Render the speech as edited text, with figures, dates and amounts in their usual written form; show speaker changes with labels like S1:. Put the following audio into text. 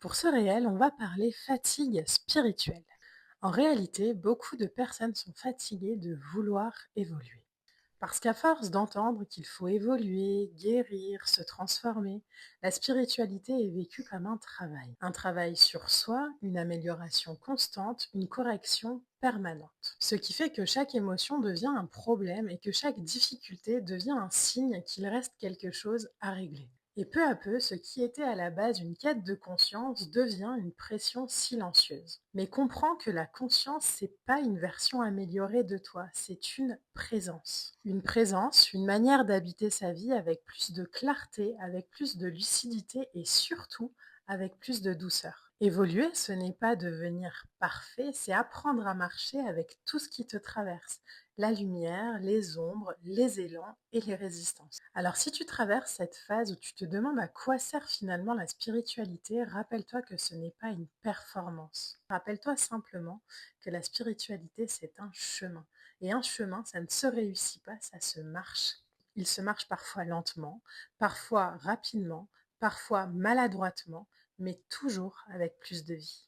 S1: Pour ce réel, on va parler fatigue spirituelle. En réalité, beaucoup de personnes sont fatiguées de vouloir évoluer. Parce qu'à force d'entendre qu'il faut évoluer, guérir, se transformer, la spiritualité est vécue comme un travail. Un travail sur soi, une amélioration constante, une correction permanente. Ce qui fait que chaque émotion devient un problème et que chaque difficulté devient un signe qu'il reste quelque chose à régler. Et peu à peu, ce qui était à la base une quête de conscience devient une pression silencieuse. Mais comprends que la conscience, c'est pas une version améliorée de toi, c'est une présence. Une présence, une manière d'habiter sa vie avec plus de clarté, avec plus de lucidité et surtout avec plus de douceur. Évoluer, ce n'est pas devenir parfait, c'est apprendre à marcher avec tout ce qui te traverse, la lumière, les ombres, les élans et les résistances. Alors si tu traverses cette phase où tu te demandes à quoi sert finalement la spiritualité, rappelle-toi que ce n'est pas une performance. Rappelle-toi simplement que la spiritualité, c'est un chemin. Et un chemin, ça ne se réussit pas, ça se marche. Il se marche parfois lentement, parfois rapidement, parfois maladroitement, mais toujours avec plus de vie.